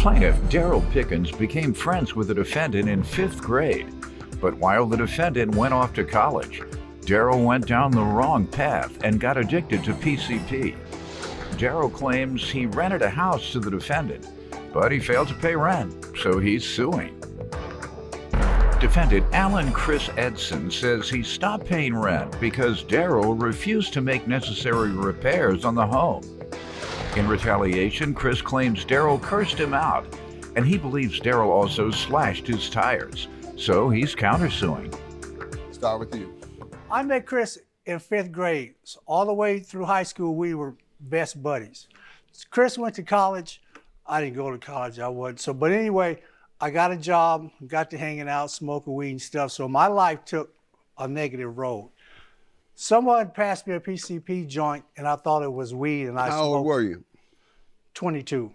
Plaintiff Daryl Pickens became friends with the defendant in 5th grade. But while the defendant went off to college, Daryl went down the wrong path and got addicted to PCP. Daryl claims he rented a house to the defendant, but he failed to pay rent, so he's suing. Defendant Alan Chris Edson says he stopped paying rent because Daryl refused to make necessary repairs on the home. In retaliation, Chris claims Daryl cursed him out, and he believes Daryl also slashed his tires, so he's countersuing. Start with you. I met Chris in 5th grade. So all the way through high school, we were best buddies. Chris went to college. I didn't go to college, I wasn't. But anyway, I got a job, got to hanging out, smoking weed and stuff. So my life took a negative road. Someone passed me a PCP joint, and I thought it was weed, and I smoked. How old were you? 22.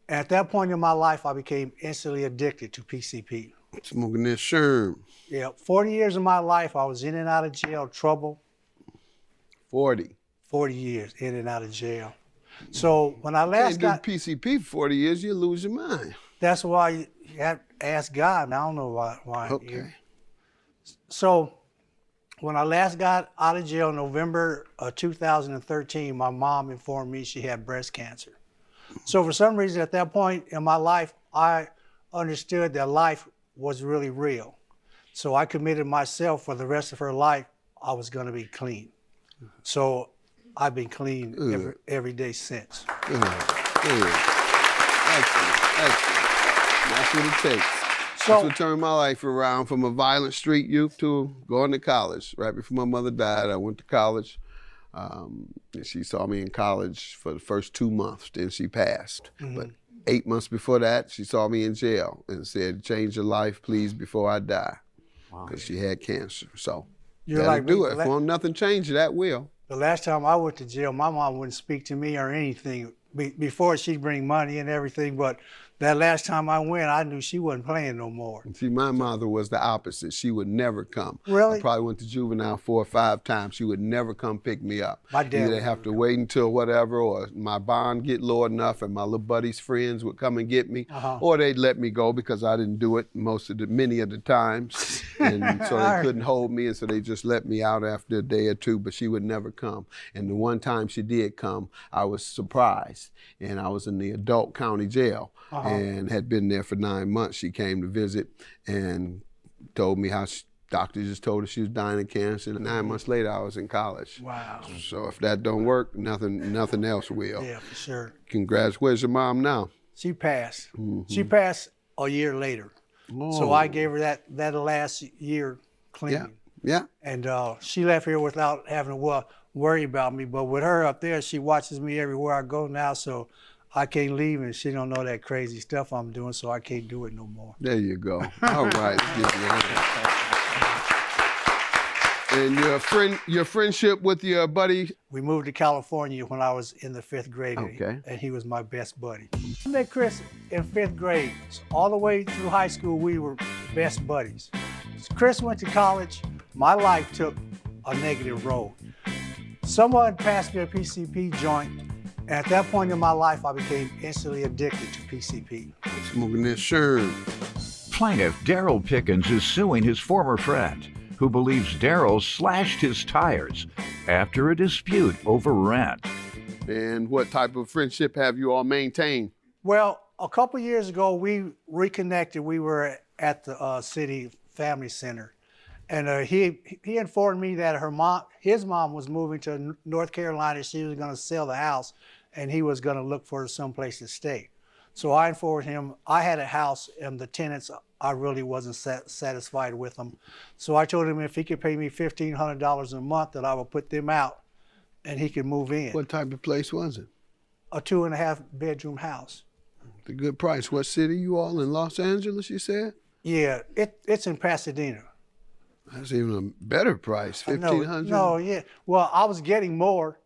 And at that point in my life, I became instantly addicted to PCP. Smoking this sherm. Yeah, 40 years of my life, I was in and out of jail, trouble. 40. 40 years in and out of jail. So when I last got PCP for 40 years, you lose your mind. That's why you have to ask God, and I don't know why. Okay. So when I last got out of jail in November of 2013, my mom informed me she had breast cancer. So for some reason at that point in my life, I understood that life was really real. So I committed myself for the rest of her life, I was gonna be clean. So I've been clean every day since. Excellent. That's what it takes. So, that's what turned my life around from a violent street youth to going to college. Right before my mother died, I went to college. And she saw me in college for the first 2 months, then she passed. Mm-hmm. But 8 months before that, she saw me in jail and said, change your life, please, before I die. Because she had cancer. So, you're like do it. If won't nothing change, that will. The last time I went to jail, my mom wouldn't speak to me or anything. Before she'd bring money and everything, but that last time I went, I knew she wasn't playing no more. See, my mother was the opposite. She would never come. Really? I probably went to juvenile 4 or 5 times. She would never come pick me up. My dad Either have to wait until whatever, or my bond get low enough and my little buddy's friends would come and get me, or they'd let me go because I didn't do it many of the times. And so they couldn't hold me, and so they just let me out after a day or two, but she would never come. And the one time she did come, I was surprised. And I was in the adult county jail and had been there for 9 months. She came to visit and told me how doctor just told her she was dying of cancer. And 9 months later, I was in college. Wow. So if that don't work, nothing else will. Yeah, for sure. Congrats. Where's your mom now? She passed. She passed a year later. So I gave her that last year clean. Yeah. And she left here without having to worry about me. But with her up there, she watches me everywhere I go now, so I can't leave, and she don't know that crazy stuff I'm doing, so I can't do it no more. There you go. All right. And your friendship with your buddy? We moved to California when I was in the 5th grade, and he was my best buddy. I met Chris in 5th grade. So all the way through high school, we were best buddies. So Chris went to college. My life took a negative road. Someone passed me a PCP joint, and at that point in my life, I became instantly addicted to PCP. Smoking this sherm. Plaintiff Daryl Pickens is suing his former friend, who believes Daryl slashed his tires after a dispute over rent. And what type of friendship have you all maintained? Well, a couple years ago, we reconnected. We were at the city family center. And he informed me that his mom was moving to North Carolina. She was going to sell the house, and he was going to look for someplace to stay. So I informed him I had a house, and the tenants, I really wasn't satisfied with them. So I told him if he could pay me $1,500 a month, that I would put them out, and he could move in. What type of place was it? A 2.5 bedroom house. It's a good price. What city you all in? Los Angeles, you said? Yeah, it's in Pasadena. That's even a better price, $1,500. No, yeah. Well, I was getting more,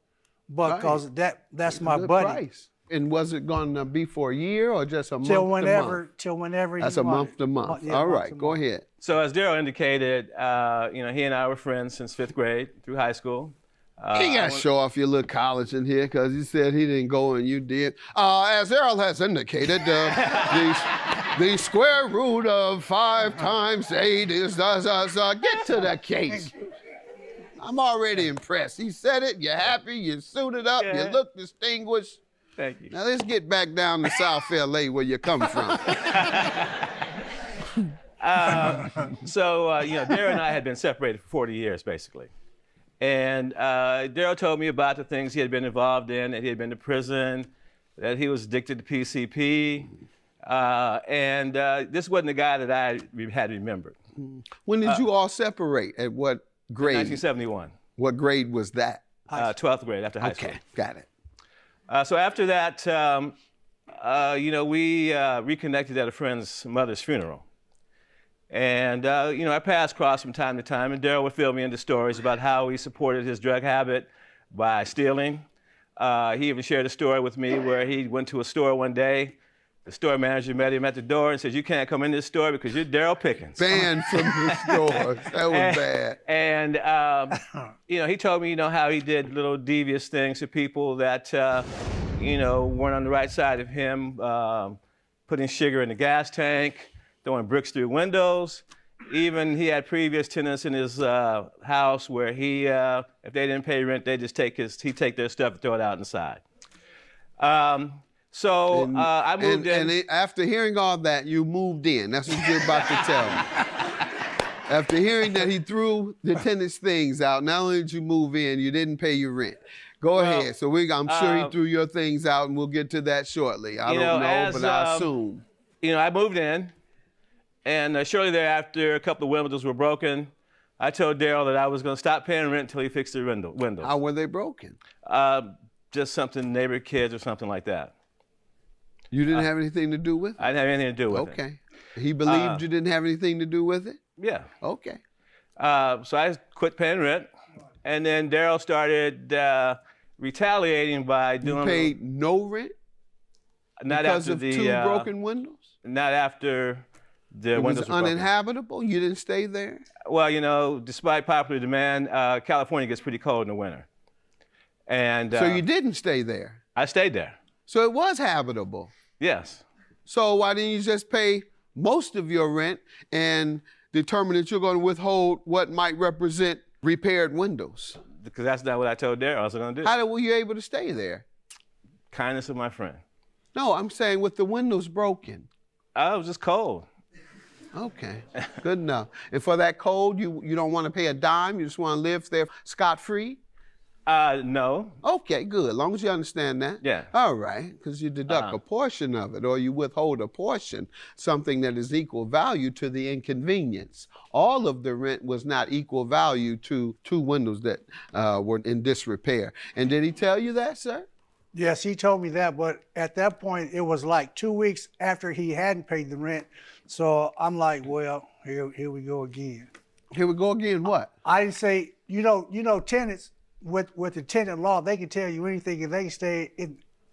but because that's my buddy. Price. And was it going to be for a year or just a month Till to whenever. That's a month to month. Yeah, all right, go ahead. So as Daryl indicated, he and I were friends since 5th grade through high school. You got to show off your little college in here because he said he didn't go and you did. As Errol has indicated, the square root of 5 times 8 is... get to the case. I'm already impressed. He said it, you're happy, you're suited up, you look distinguished. Thank you. Now let's get back down to South LA where you come from. Daryl and I had been separated for 40 years, basically. And Daryl told me about the things he had been involved in, that he had been to prison, that he was addicted to PCP. This wasn't the guy that I had remembered. When did you all separate? At what grade? 1971. What grade was that? 12th grade, after high school. Okay, got it. So after that, we reconnected at a friend's mother's funeral. And, our paths crossed from time to time, and Daryl would fill me into stories about how he supported his drug habit by stealing. He even shared a story with me where he went to a store one day. The store manager met him at the door and said, "You can't come in this store because you're Daryl Pickens." Banned from the store. That was bad. And, he told me, how he did little devious things to people that, weren't on the right side of him, putting sugar in the gas tank, throwing bricks through windows. Even he had previous tenants in his house where he, if they didn't pay rent, he'd take their stuff and throw it out inside. I moved in. And after hearing all that, you moved in. That's what you're about to tell me. After hearing that he threw the tenants' things out, not only did you move in, you didn't pay your rent. Go ahead. So I'm sure he threw your things out, and we'll get to that shortly. I don't know, but I assume. I moved in. And shortly thereafter, a couple of windows were broken. I told Daryl that I was going to stop paying rent until he fixed the windows. How were they broken? Just something, neighbor kids or something like that. You didn't have anything to do with it? I didn't have anything to do with it. Okay. He believed you didn't have anything to do with it? Yeah. Okay. So I quit paying rent. And then Daryl started retaliating by doing... You paid no rent? Not because after of the... 2 broken windows? Not after... It was uninhabitable? You didn't stay there? Well, despite popular demand, California gets pretty cold in the winter. And so you didn't stay there? I stayed there. So it was habitable? Yes. So why didn't you just pay most of your rent and determine that you're going to withhold what might represent repaired windows? Because that's not what I told Daryl I was going to do. How were you able to stay there? Kindness of my friend. No, I'm saying with the windows broken. I was just cold. Okay, good enough. And for that cold, you don't want to pay a dime? You just want to live there scot-free? No. Okay, good. As long as you understand that. Yeah. All right, because you deduct a portion of it, or you withhold a portion, something that is equal value to the inconvenience. All of the rent was not equal value to 2 windows that were in disrepair. And did he tell you that, sir? Yes, he told me that, but at that point, it was like 2 weeks after he hadn't paid the rent. So I'm like, well, here we go again. Here we go again, what? I didn't say, tenants, with the tenant law, they can tell you anything, and they can stay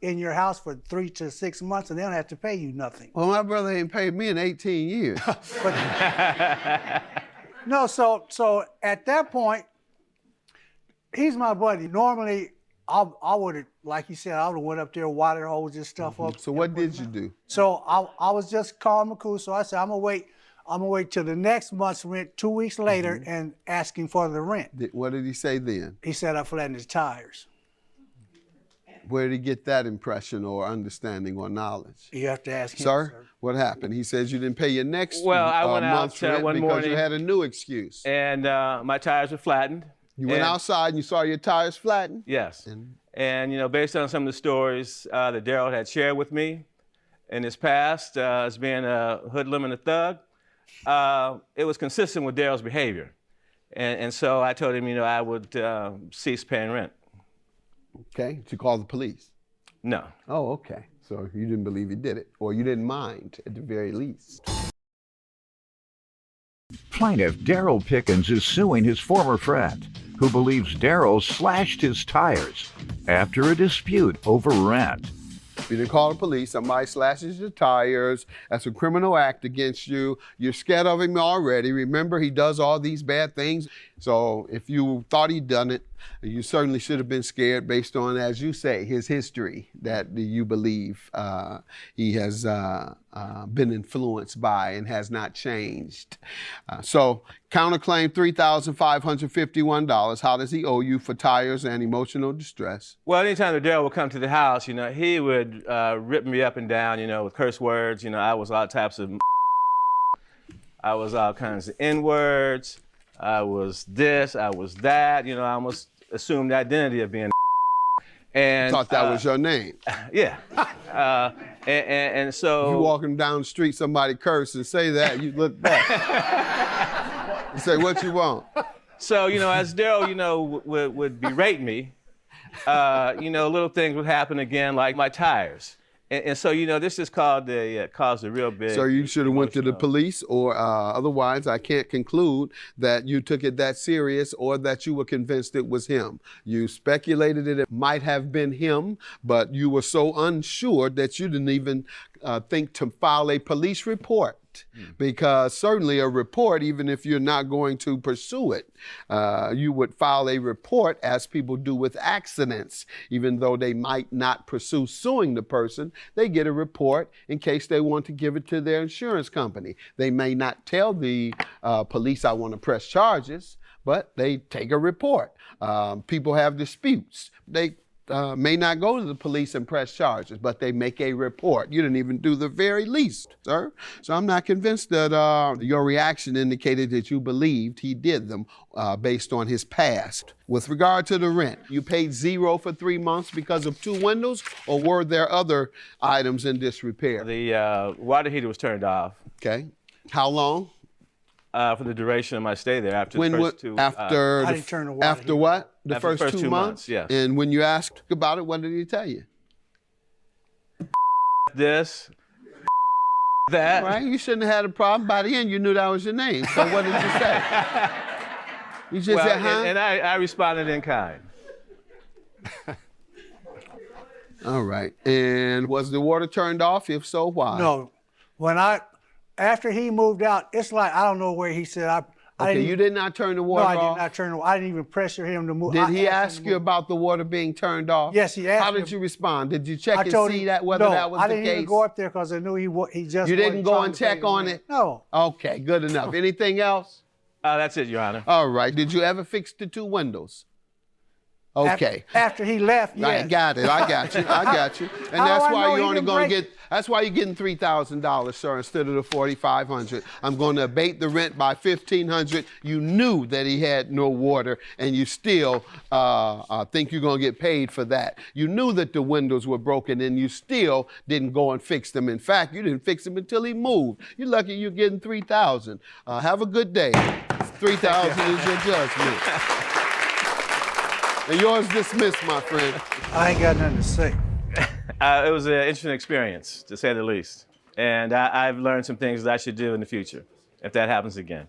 in your house for 3 to 6 months, and they don't have to pay you nothing. Well, my brother ain't paid me in 18 years. No, so at that point, he's my buddy. Normally, I would have, like you said, I would have went up there, water hose this stuff up. So what did you do? So I was just calm and cool. So I said, I'm gonna wait till the next month's rent 2 weeks later and asking for the rent. What did he say then? He said I flattened his tires. Where did he get that impression or understanding or knowledge? You have to ask him, sir. What happened? He says you didn't pay your next I went month's out rent one because morning you had a new excuse. And my tires were flattened. You went outside and you saw your tires flattened? Yes. And based on some of the stories that Daryl had shared with me in his past as being a hoodlum and a thug, it was consistent with Daryl's behavior. And so I told him, I would cease paying rent. Okay. Did you call the police? No. Oh, okay. So you didn't believe he did it, or you didn't mind at the very least. Plaintiff Daryl Pickens is suing his former friend, who believes Daryl slashed his tires after a dispute over rent. You didn't call the police, somebody slashes your tires, that's a criminal act against you. You're scared of him already. Remember, he does all these bad things. So if you thought he'd done it, You certainly should have been scared based on, as you say, his history that you believe he has been influenced by and has not changed. So counterclaim $3,551. How does he owe you for tires and emotional distress? Well, anytime that Daryl would come to the house, he would rip me up and down, with curse words. I was all types of I was all kinds of N-words. I was this, I was that. I almost assumed the identity of being and Thought that was your name. Yeah. And so You walking down the street, somebody curse and say that, you look back. You say, what you want? So, as Daryl, would berate me, little things would happen again, like my tires. And so, this is caused a real big. So you should have went to the police, or otherwise I can't conclude that you took it that serious or that you were convinced it was him. You speculated it might have been him, but you were so unsure that you didn't even think to file a police report. Because certainly a report, even if you're not going to pursue it, you would file a report as people do with accidents. Even though they might not pursue suing the person, they get a report in case they want to give it to their insurance company. They may not tell the police, I want to press charges, but they take a report. People have disputes. They may not go to the police and press charges, but they make a report. You didn't even do the very least, sir. So I'm not convinced that your reaction indicated that you believed he did them based on his past. With regard to the rent, you paid $0 for 3 months because of 2 windows, or were there other items in disrepair? The water heater was turned off. Okay. How long? For the duration of my stay there after When the first two. I didn't turn the water after heater what? The After first 2 months? yes. And when you asked about it, what did he tell you? This, that. Right? You shouldn't have had a problem. By the end, you knew that was your name. So what did you say? You just Well, said, huh? and I responded in kind. All right. And was the water turned off? If so, why? No. After he moved out, it's like, I don't know where he said, I Okay, didn't you did not turn the water I off? did not turn the water. I didn't even pressure him to move. Did he I ask you about the water being turned off? Yes, he asked How me. did you respond? Did you check I and told see him, that whether no, that was I the didn't case? even go up there because I knew he just You didn't wasn't go trying and to check pay on the it? rent. No. Okay, good enough. Anything else? That's it, Your Honor. All right. Did you ever fix the 2 windows? Okay. After he left, yes. I got it. I got you. I got you. And How that's do I why know you're he only didn't going to break- get. That's why you're getting $3,000, sir, instead of the $4,500. I'm going to abate the rent by $1,500. You knew that he had no water, and you still think you're going to get paid for that. You knew that the windows were broken, and you still didn't go and fix them. In fact, you didn't fix them until he moved. You're lucky you're getting $3,000. Have a good day. $3,000 is your judgment. And yours dismissed, my friend. I ain't got nothing to say. It was an interesting experience, to say the least. And I've learned some things that I should do in the future, if that happens again.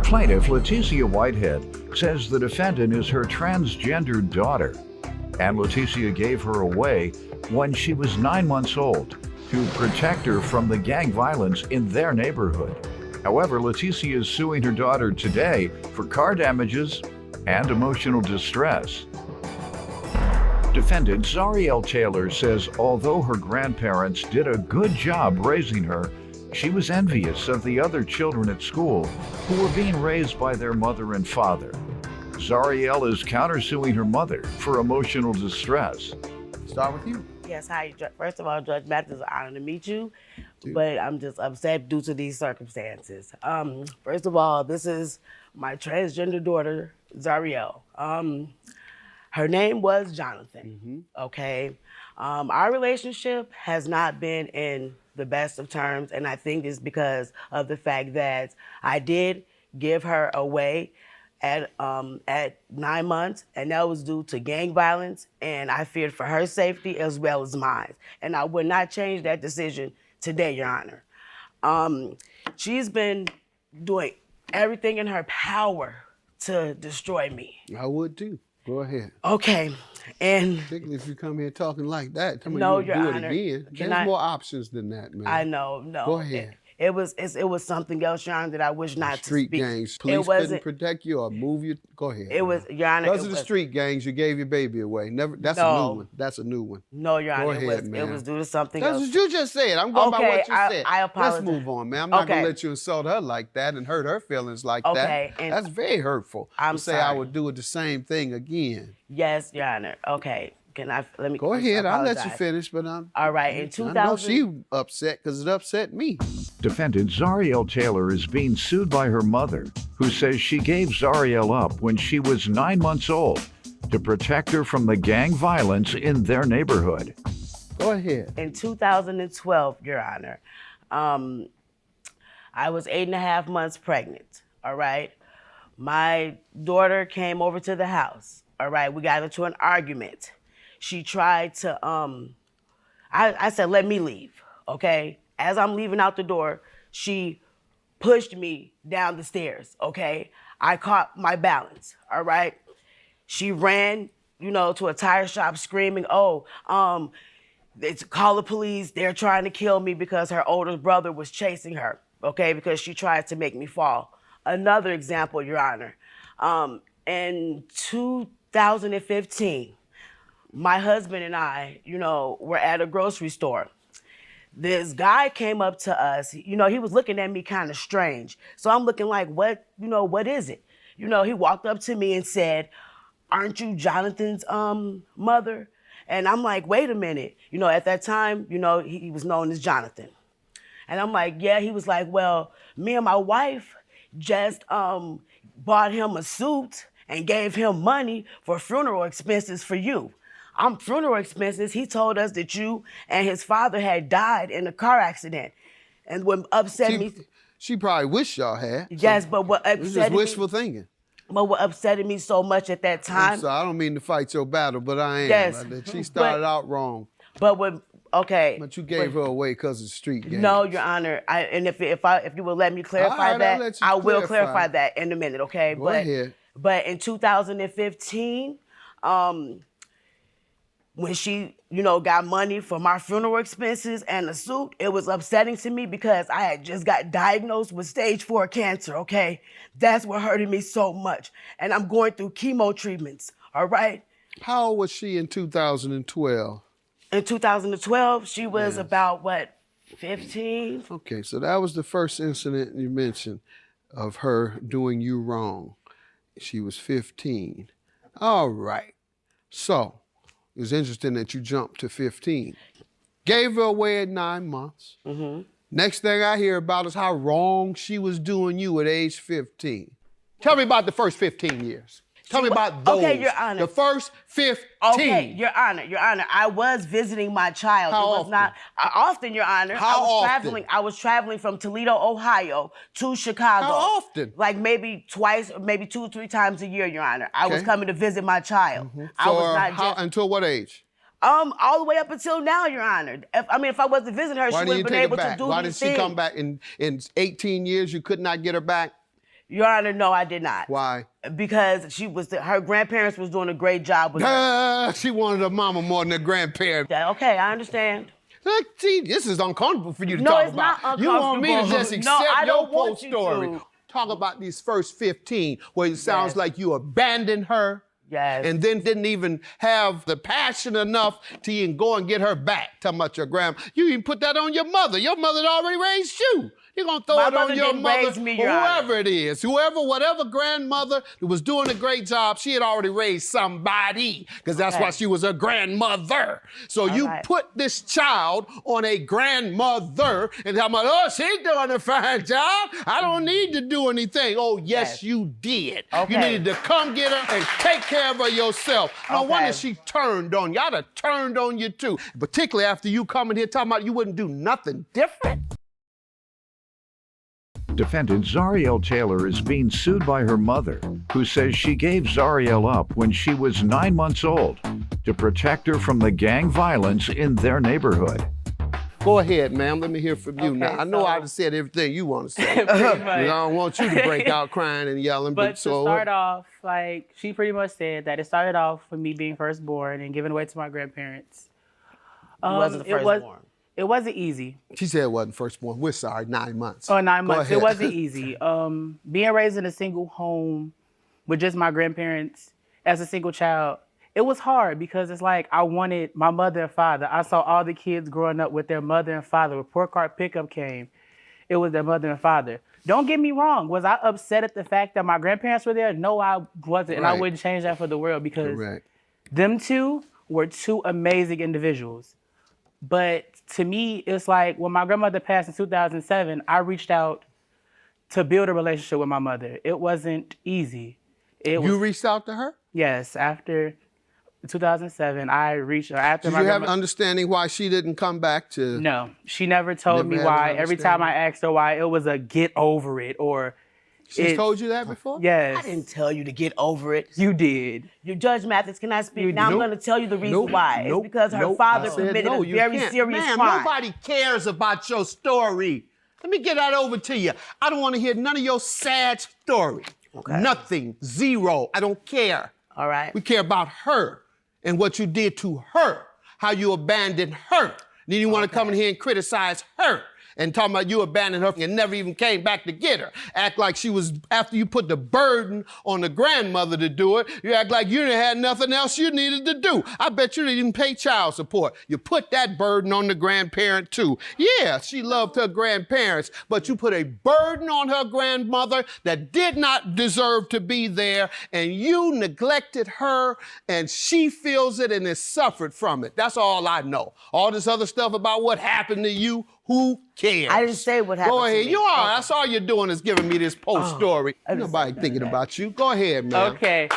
Plaintiff Leticia Whitehead says the defendant is her transgendered daughter, and Leticia gave her away when she was 9 months old to protect her from the gang violence in their neighborhood. However, Leticia is suing her daughter today for car damages and emotional distress. Defendant Zariel Taylor says although her grandparents did a good job raising her, she was envious of the other children at school who were being raised by their mother and father. Zariel is countersuing her mother for emotional distress. Start with you. Yes, hi. First of all, Judge Mathis, it's an honor to meet you, but I'm just upset due to these circumstances. First of all, this is my transgender daughter, Zariel. Her name was Jonathan, okay? Our relationship has not been in the best of terms, and I think it's because of the fact that I did give her away at 9 months, and that was due to gang violence, and I feared for her safety as well as mine. And I would not change that decision today, Your Honor. She's been doing everything in her power to destroy me. I would too. Go ahead. Okay, and Particularly if you come here talking like that. Tell me No, you Your do Honor. it again. Can There's I- more options than that, man. I know, no. Go ahead. It was something else, Your Honor, that I wish not to Street speak. gangs. Police couldn't wasn't. protect you or move you. Go ahead. It was, Your Honor. Because of the street gangs, you gave your baby away. Never. That's a No. new one. That's a new one. No, Your Honor. Go ahead, it man. was due to something That's else. what you just said. I'm going by Okay, what you said. I apologize. Let's move on, man. I'm not going Okay. to let you insult her like that and hurt her feelings like Okay, that. and That's very hurtful. I'm to say I sorry. would do it the same thing again. Yes, Your Honor. Okay. Let me Go ahead. I'll let you apologize. finish, but I'm. All right. In I 2000. know she upset because it upset me. Defendant Zariel Taylor is being sued by her mother, who says she gave Zariel up when she was 9 months old to protect her from the gang violence in their neighborhood. Go ahead. In 2012, Your Honor, I was 8.5 months pregnant. All right. My daughter came over to the house. All right. We got into an argument. She tried to, I said, let me leave, okay? As I'm leaving out the door, she pushed me down the stairs, okay? I caught my balance, all right? She ran, to a tire shop screaming, it's call the police, they're trying to kill me because her older brother was chasing her, okay? Because she tried to make me fall. Another example, Your Honor, in 2015, my husband and I, were at a grocery store. This guy came up to us, he was looking at me kind of strange. So I'm looking like, what is it? He walked up to me and said, aren't you Jonathan's mother? And I'm like, wait a minute. At that time, he was known as Jonathan. And I'm like, yeah. He was like, well, me and my wife just bought him a suit and gave him money for funeral expenses for you. Funeral expenses. He told us that you and his father had died in a car accident. And what upset me... She probably wished y'all had. Yes, so but what it's just upset wishful thinking. But what upset me so much at that time... So I don't mean to fight your battle, but I am. Yes. She started out wrong. But what... Okay. But you gave her away because of street gangs. No, Your Honor. If you will let me clarify All right, that, I'll let you I will clarify clarify that in a minute, okay? Go ahead. But in 2015, when she, got money for my funeral expenses and the suit, it was upsetting to me because I had just got diagnosed with stage 4 cancer, okay? That's what hurted me so much. And I'm going through chemo treatments, all right? How old was she in 2012? In 2012, she was about, 15? Okay, so that was the first incident you mentioned of her doing you wrong. She was 15. All right. So, it was interesting that you jumped to 15. Gave her away at 9 months. Mm-hmm. Next thing I hear about is how wrong she was doing you at age 15. Tell me about the first 15 years. Tell me about those. Okay, Your Honor. The first 15. Okay, Your Honor. I was visiting my child. How it was often? not often, Your Honor. How often? I was traveling from Toledo, Ohio to Chicago. How often? Like maybe twice, maybe 2 or 3 times a year, Your Honor. I was coming to visit my child. Mm-hmm. I was not Until what age? all the way up until now, Your Honor. If I wasn't visiting her, Why she would didn't you have been take able her back? to do Why these did she come things. back in 18 years? You could not get her back? Your Honor, no, I did not. Why? Because her grandparents was doing a great job with her. She wanted her mama more than her grandparent. Okay, I understand. Look, see, this is uncomfortable for you to No, talk it's about. not You want me to uncomfortable. just No, accept I your don't whole want you story. to. Talk about these first 15 where it sounds like you abandoned her. Yes. And then didn't even have the passion enough to even go and get her back. Talking about your grandma. You even put that on your mother. Your mother had already raised you. You're going to throw My it on mother your didn't mother, raise me, or Your Honor. whoever it is. Whatever grandmother that was doing a great job, she had already raised somebody, because that's why she was a grandmother. So you put this child on a grandmother and talking about, oh, she's doing a fine job. I don't need to do anything. Oh, yes, you did. Okay. You needed to come get her and take care of her yourself. No wonder she turned on you. I'd have turned on you too, particularly after you coming here talking about you wouldn't do nothing different. Defendant Zariel Taylor is being sued by her mother, who says she gave Zariel up when she was 9 months old to protect her from the gang violence in their neighborhood. Go ahead, ma'am. Let me hear from you. Okay, Now, I know I've said everything you want to say. I don't want you to break out crying and yelling. But to start off, she pretty much said that it started off with me being firstborn and given away to my grandparents. You wasn't the firstborn. It wasn't easy. She said it wasn't firstborn. We're sorry, 9 months. Oh, 9 Go months. ahead. It wasn't easy. Being raised in a single home with just my grandparents as a single child, it was hard because it's like I wanted my mother and father. I saw all the kids growing up with their mother and father. When report card pickup came, it was their mother and father. Don't get me wrong. Was I upset at the fact that my grandparents were there? No, I wasn't. And I Right. wouldn't change that for the world because Correct. them two were two amazing individuals. But to me, it's like when my grandmother passed in 2007, I reached out to build a relationship with my mother. It wasn't easy. You reached out to her? Yes, after 2007, I reached her. After Did my you have grandma, understanding why she didn't come back to? no, she never told Never me had why. an Every time I understanding? asked her why, it was a get over it or She's told you that before? yes, I didn't tell you to get over it. you did. You Judge Mathis, can I speak? Now I'm Nope. going to tell you the reason Nope. why. Nope. It's because her Nope. father I said committed no, a you very can't. serious Ma'am, crime. nobody cares about your story. Let me get that over to you. I don't want to hear none of your sad story. Okay. Nothing. Zero. I don't care. All right. We care about her and what you did to her, how you abandoned her. Then you want to come in here and criticize her and talking about you abandoned her and never even came back to get her. Act like she was, after you put the burden on the grandmother to do it, you act like you didn't have nothing else you needed to do. I bet you didn't even pay child support. You put that burden on the grandparent too. Yeah, she loved her grandparents, but you put a burden on her grandmother that did not deserve to be there, and you neglected her, and she feels it and has suffered from it. That's all I know. All this other stuff about what happened to you, who cares? I didn't say what happened Go ahead. to me. You are. Okay. That's all you're doing is giving me this post story. Ain't nobody thinking about you. Go ahead, man. Okay.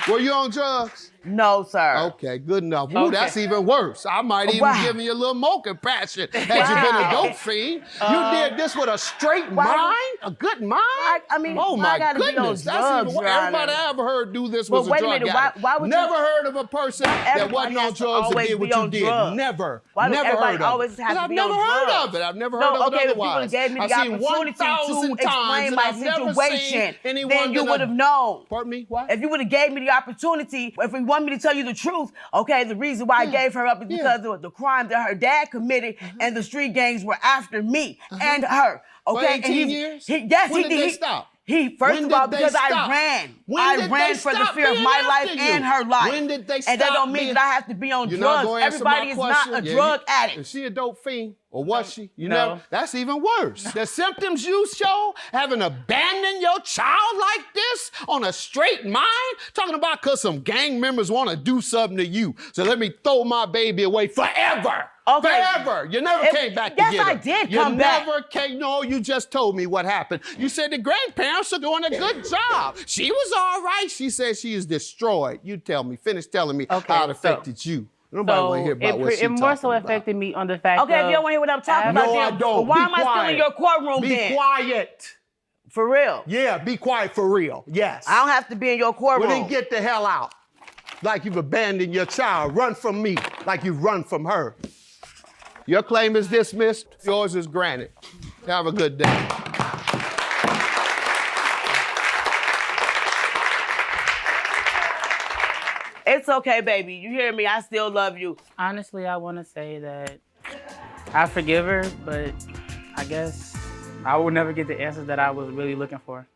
Were you on drugs? No, sir. Okay, good enough. Ooh, Okay. that's even worse. I might even Wow. give you a little more compassion had you been a dope fiend. You did this with a straight Why- mind, a good mind. I mean, oh why my gotta be on goodness, that's drugs, even Your everybody Honor? I ever heard do this But was a wait a drug minute, addict. why would you- Never heard of a person that everybody wasn't on has to drugs and always did what be you on did. drugs? Never. Why do never everybody heard of always it. have to I've be never on heard drugs? of it. I've never No, heard of okay, it if you otherwise. would've gave me the I've seen opportunity to 1,000 explain times my and I've never situation, seen anyone then you that would have known. Pardon me? What? If you would have gave me the opportunity, if you want me to tell you the truth, okay, the reason why I gave her up is because of the crime that her dad committed, and the street gangs were after me and her. Okay, For and 18 years? yes, When he did did. they stop? He first When of all did they because I stop? ran. When I did ran they for the stop fear of being my after life you? and her life. When did they And that stop don't mean being- that I have to be on You're not drugs. gonna answer Everybody my is question? not a Yeah, drug Is addict. she a dope fiend? Or was she? You No. never. That's even worse. The symptoms you show, having abandoned your child like this on a straight mind, talking about because some gang members want to do something to you. So let me throw my baby away forever. Okay. Forever. You never came back to Yes, get her. I did you come back. never came. No, you just told me what happened. You said the grandparents are doing a good job. She was all right. She said she is destroyed. You tell me. Finish telling me Okay, how it so- affected you. Nobody want to hear about what she it more so talking about. affected me on the fact Okay, of, if you don't want to hear what I'm talking No, about, I then don't. why Be am I still in quiet. your courtroom Be then? quiet. For real. Yeah, be quiet for real. Yes. I don't have to be in your courtroom. Well, then get the hell out. Like you've abandoned your child. Run from me like you've run from her. Your claim is dismissed. Yours is granted. Have a good day. It's okay, baby. You hear me? I still love you. honestly, I want to say that I forgive her, but I guess I will never get the answers that I was really looking for.